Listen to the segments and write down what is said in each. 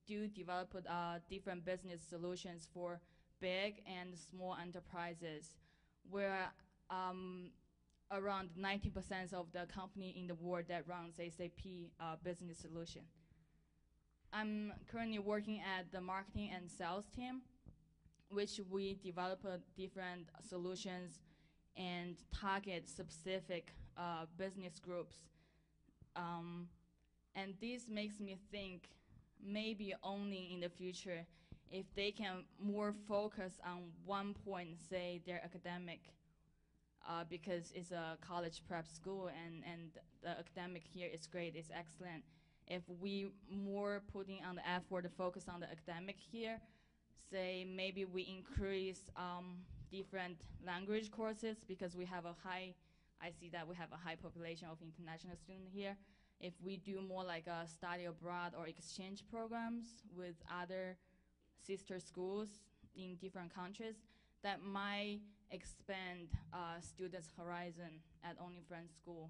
do develop different business solutions for big and small enterprises, where around 90% of the company in the world that runs SAP business solution. I'm currently working at the marketing and sales team, which we develop different solutions and target specific business groups. And this makes me think maybe only in the future, if they can more focus on one point, say their academic, because it's a college prep school and the academic here is great, it's excellent. If we more putting on the effort to focus on the academic here, say maybe we increase different language courses, because we have a high, I see that we have a high population of international students here. If we do more like a study abroad or exchange programs with other sister schools in different countries, that might expand students' horizon at Olney Friends School.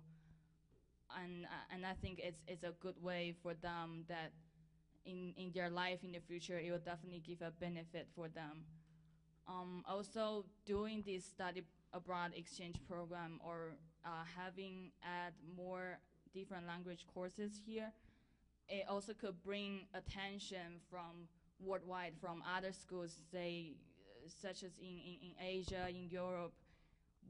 And I think it's a good way for them that in their life in the future, it will definitely give a benefit for them. Also, doing this study abroad exchange program or having add more different language courses here, it also could bring attention from worldwide, from other schools, say, such as in Asia, in Europe.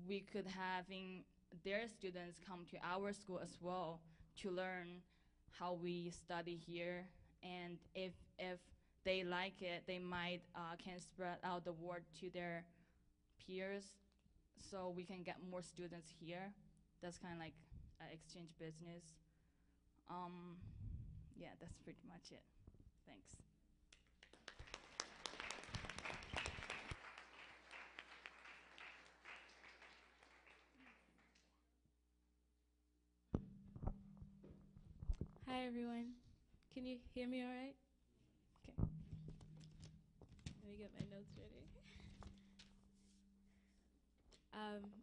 We could having their students come to our school as well to learn how we study here, and if they like it, they might can spread out the word to their peers, so we can get more students here. That's kind of like exchange business. Yeah, that's pretty much it. Thanks. Hi, everyone. Can you hear me all right? Okay. Let me get my notes ready.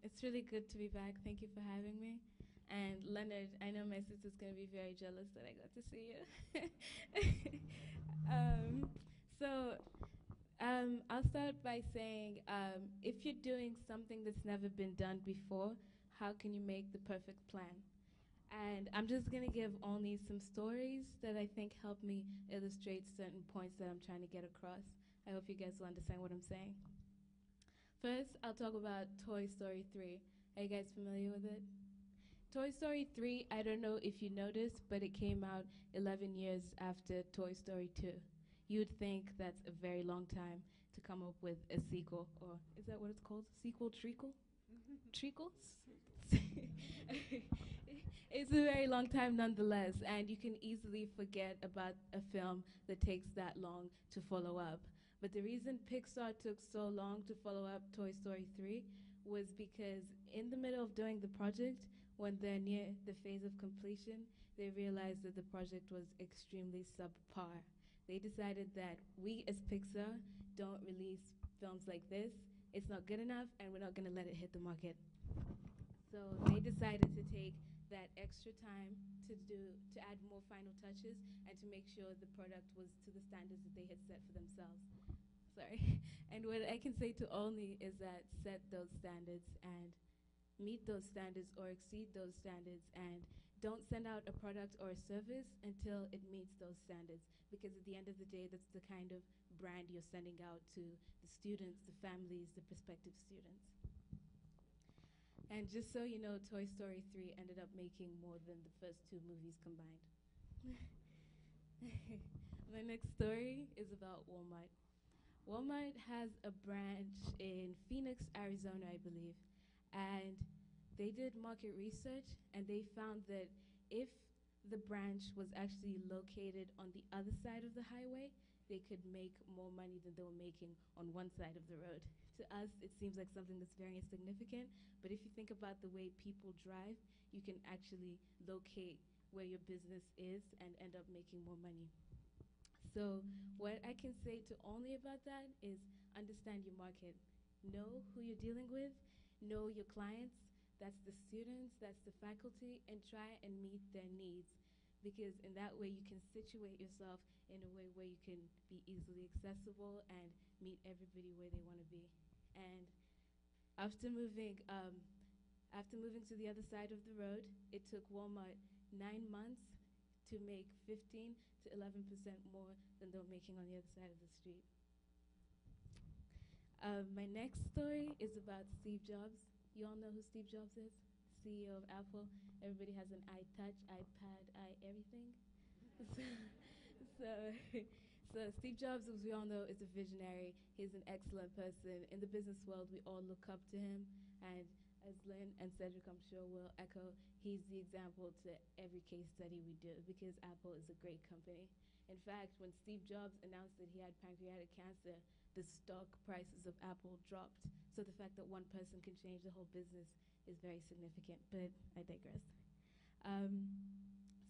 It's really good to be back. Thank you for having me. And Leonard, I know my sister's going to be very jealous that I got to see you. I'll start by saying, if you're doing something that's never been done before, how can you make the perfect plan? And I'm just going to give only some stories that I think help me illustrate certain points that I'm trying to get across. I hope you guys will understand what I'm saying. First, I'll talk about Toy Story 3. Are you guys familiar with it? Toy Story 3, I don't know if you noticed, but it came out 11 years after Toy Story 2. You'd think that's a very long time to come up with a sequel, or is that what it's called? Sequel, treacle? Treacles? It's a very long time nonetheless, and you can easily forget about a film that takes that long to follow up. But the reason Pixar took so long to follow up Toy Story 3 was because in the middle of doing the project, when they're near the phase of completion, they realized that the project was extremely subpar. They decided that we as Pixar don't release films like this. It's not good enough, and we're not going to let it hit the market. So they decided to take that extra time to add more final touches and to make sure the product was to the standards that they had set for themselves. Sorry. And what I can say to Olney is that set those standards and meet those standards or exceed those standards, and don't send out a product or a service until it meets those standards, because at the end of the day, that's the kind of brand you're sending out to the students, the families, the prospective students. And just so you know, Toy Story 3 ended up making more than the first two movies combined. My next story is about Walmart. Walmart has a branch in Phoenix, Arizona, I believe. And they did market research, and they found that if the branch was actually located on the other side of the highway, they could make more money than they were making on one side of the road. To us, it seems like something that's very insignificant, but if you think about the way people drive, you can actually locate where your business is and end up making more money. So what I can say to Olney about that is understand your market. Know who you're dealing with, know your clients, that's the students, that's the faculty, and try and meet their needs. Because in that way you can situate yourself in a way where you can be easily accessible and meet everybody where they want to be. And after moving to the other side of the road, it took Walmart 9 months to make 15 to 11% more than they were making on the other side of the street. My next story is about Steve Jobs. You all know who Steve Jobs is? CEO of Apple. Everybody has an iTouch, iPad, everything. So Steve Jobs, as we all know, is a visionary. He's an excellent person. In the business world, we all look up to him. And as Lin and Cedrick, I'm sure, will echo, he's the example to every case study we do because Apple is a great company. In fact, when Steve Jobs announced that he had pancreatic cancer, the stock prices of Apple dropped. So the fact that one person can change the whole business is very significant, but I digress.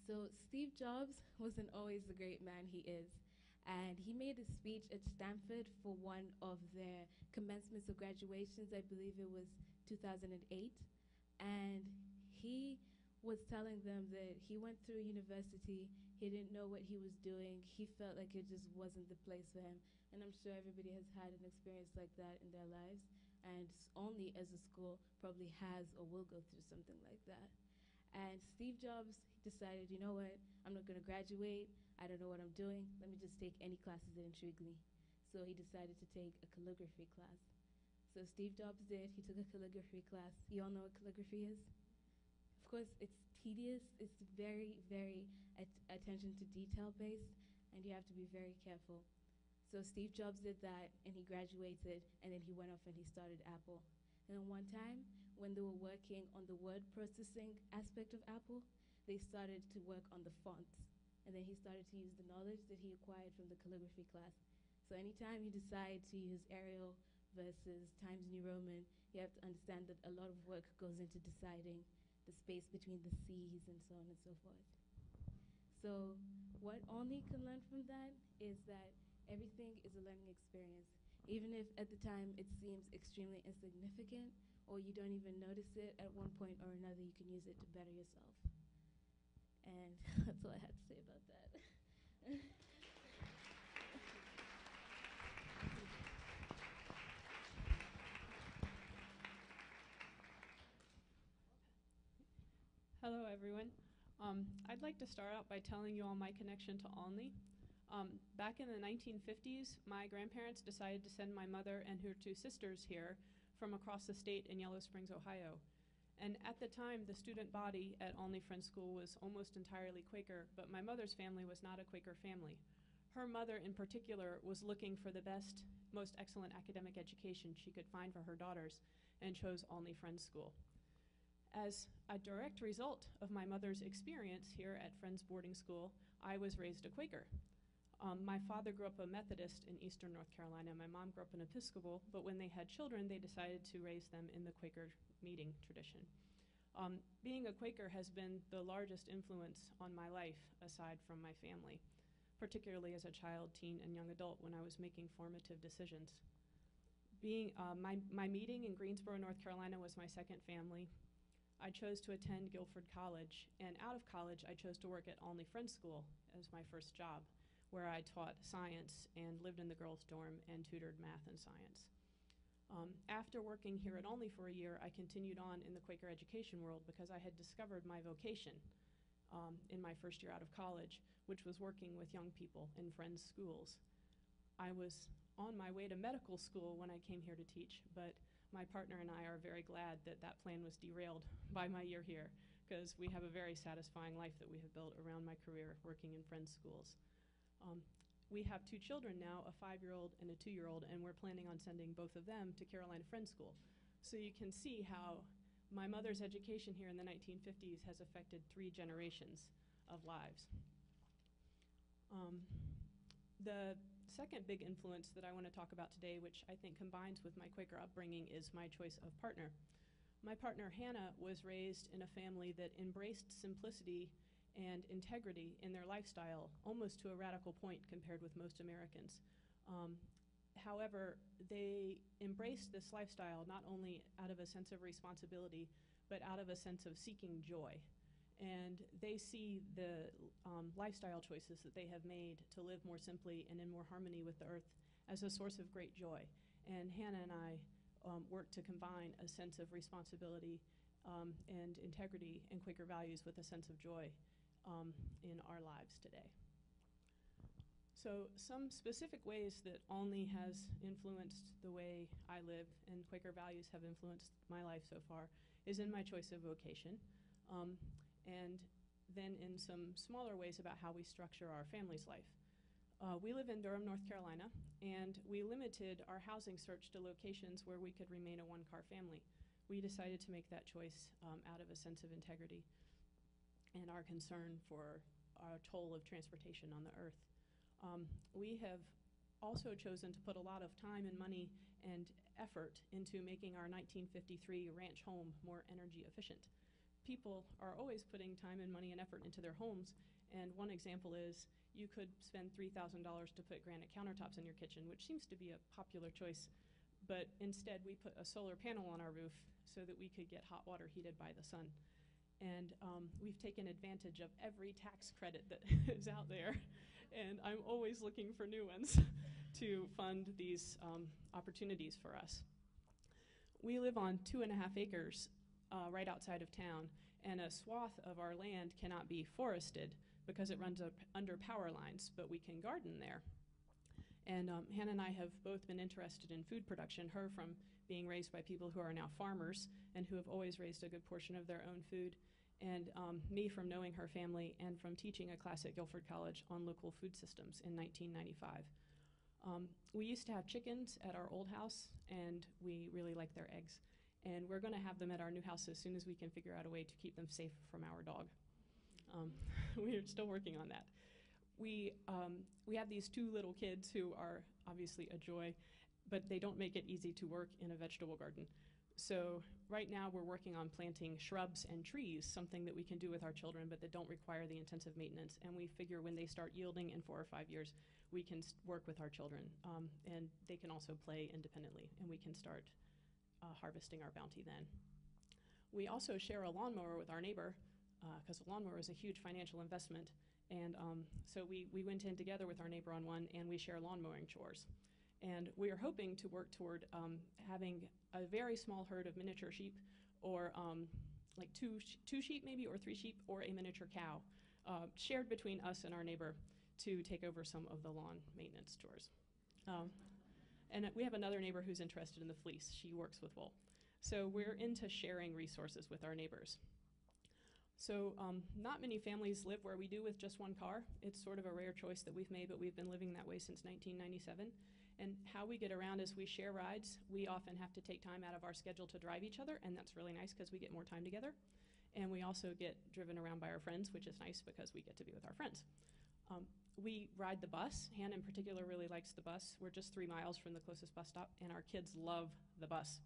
So Steve Jobs wasn't always the great man he is. And he made a speech at Stanford for one of their commencements or graduations. I believe it was 2008. And he was telling them that he went through university, he didn't know what he was doing, he felt like it just wasn't the place for him. And I'm sure everybody has had an experience like that in their lives. And Olney as a school probably has or will go through something like that. And Steve Jobs decided, you know what, I'm not going to graduate. I don't know what I'm doing. Let me just take any classes that intrigue me. So he decided to take a calligraphy class. So Steve Jobs did. He took a calligraphy class. You all know what calligraphy is? Of course, it's tedious. It's very, very attention to detail based, and you have to be very careful. So Steve Jobs did that, and he graduated, and then he went off and he started Apple. And then one time, when they were working on the word processing aspect of Apple, they started to work on the fonts. And then he started to use the knowledge that he acquired from the calligraphy class. So anytime you decide to use Arial versus Times New Roman, you have to understand that a lot of work goes into deciding the space between the C's and so on and so forth. So what Olney can learn from that is that everything is a learning experience. Even if at the time it seems extremely insignificant or you don't even notice it, at one point or another you can use it to better yourself. And that's all I have to say about that. Hello, everyone. I'd like to start out by telling you all my connection to Olney. Back in the 1950s, my grandparents decided to send my mother and her two sisters here from across the state in Yellow Springs, Ohio. And at the time, the student body at Olney Friends School was almost entirely Quaker, but my mother's family was not a Quaker family. Her mother, in particular, was looking for the best, most excellent academic education she could find for her daughters and chose Olney Friends School. As a direct result of my mother's experience here at Friends Boarding School, I was raised a Quaker. My father grew up a Methodist in eastern North Carolina. My mom grew up an Episcopal, but when they had children, they decided to raise them in the Quaker meeting tradition. Being a Quaker has been the largest influence on my life aside from my family, particularly as a child, teen, and young adult when I was making formative decisions. My meeting in Greensboro, North Carolina was my second family. I chose to attend Guilford College, and out of college, I chose to work at Olney Friends School as my first job, where I taught science and lived in the girls' dorm and tutored math and science. After working here at Olney for a year, I continued on in the Quaker education world because I had discovered my vocation in my first year out of college, which was working with young people in Friends schools. I was on my way to medical school when I came here to teach, but my partner and I are very glad that that plan was derailed by my year here, because we have a very satisfying life that we have built around my career working in Friends schools. We have two children now, a 5-year-old and a 2-year-old, and we're planning on sending both of them to Carolina Friends School. So you can see how my mother's education here in the 1950s has affected 3 generations of lives. The second big influence that I want to talk about today, which I think combines with my Quaker upbringing, is my choice of partner. My partner, Hannah, was raised in a family that embraced simplicity and integrity in their lifestyle, almost to a radical point compared with most Americans. However, they embraced this lifestyle not only out of a sense of responsibility, but out of a sense of seeking joy. and they see the lifestyle choices that they have made to live more simply and in more harmony with the earth as a source of great joy. And Hannah and I work to combine a sense of responsibility and integrity and Quaker values with a sense of joy in our lives today. So some specific ways that Olney has influenced the way I live and Quaker values have influenced my life so far is in my choice of vocation, and then in some smaller ways about how we structure our family's life. We live in Durham, North Carolina, and we limited our housing search to locations where we could remain a one-car family. We decided to make that choice out of a sense of integrity and our concern for our toll of transportation on the earth. We have also chosen to put a lot of time and money and effort into making our 1953 ranch home more energy efficient. People are always putting time and money and effort into their homes, and one example is you could spend $3,000 to put granite countertops in your kitchen, which seems to be a popular choice, but instead we put a solar panel on our roof so that we could get hot water heated by the sun. And we've taken advantage of every tax credit that is out there, and I'm always looking for new ones to fund these opportunities for us. We live on 2.5 acres right outside of town, and a swath of our land cannot be forested because it runs up under power lines, but we can garden there. And Hannah and I have both been interested in food production, her from being raised by people who are now farmers and who have always raised a good portion of their own food, and me from knowing her family and from teaching a class at Guilford College on local food systems in 1995. We used to have chickens at our old house, and we really like their eggs. And we're going to have them at our new house as soon as we can figure out a way to keep them safe from our dog. We're still working on that. We have these 2 little kids who are obviously a joy, but they don't make it easy to work in a vegetable garden. So right now we're working on planting shrubs and trees, something that we can do with our children but that don't require the intensive maintenance. And we figure when they start yielding in 4 or 5 years, we can work with our children, and they can also play independently, and we can start harvesting our bounty then. We also share a lawnmower with our neighbor because a lawnmower is a huge financial investment. And so we went in together with our neighbor on one, and we share lawn mowing chores. And we are hoping to work toward having a very small herd of miniature sheep, or like two sheep maybe, or 3 sheep, or a miniature cow, shared between us and our neighbor to take over some of the lawn maintenance chores. And we have another neighbor who's interested in the fleece. She works with wool. So we're into sharing resources with our neighbors. So not many families live where we do with just 1 car. It's sort of a rare choice that we've made, but we've been living that way since 1997. And how we get around is we share rides. We often have to take time out of our schedule to drive each other, and that's really nice because we get more time together. And we also get driven around by our friends, which is nice because we get to be with our friends. We ride the bus. Hannah in particular really likes the bus. We're just 3 miles from the closest bus stop, and our kids love the bus.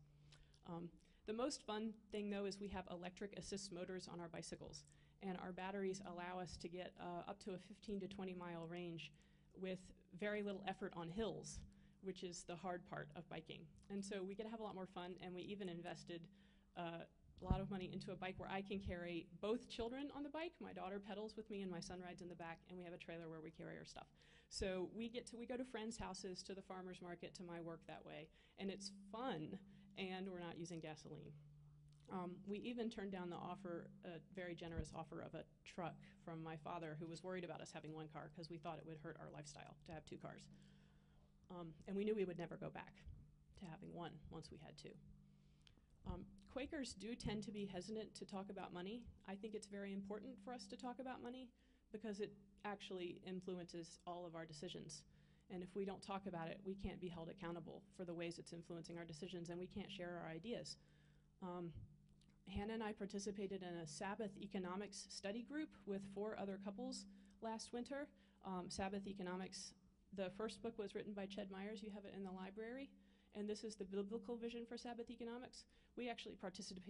The most fun thing, though, is we have electric assist motors on our bicycles, and our batteries allow us to get up to a 15 to 20 mile range with very little effort on hills, which is the hard part of biking. And so we get to have a lot more fun, and we even invested a lot of money into a bike where I can carry both children on the bike. My daughter pedals with me, and my son rides in the back, and we have a trailer where we carry our stuff. So we go to friends' houses, to the farmer's market, to my work that way, and it's fun, and we're not using gasoline. We even turned down the offer, a very generous offer of a truck from my father, who was worried about us having 1 car because we thought it would hurt our lifestyle to have 2 cars. And we knew we would never go back to having 1 once we had 2. Quakers do tend to be hesitant to talk about money. I think it's very important for us to talk about money because it actually influences all of our decisions. And if we don't talk about it, we can't be held accountable for the ways it's influencing our decisions, and we can't share our ideas. Hannah and I participated in a Sabbath economics study group with 4 other couples last winter. Sabbath economics, the first book was written by Ched Myers. You have it in the library. And this is the biblical vision for Sabbath economics. We actually participated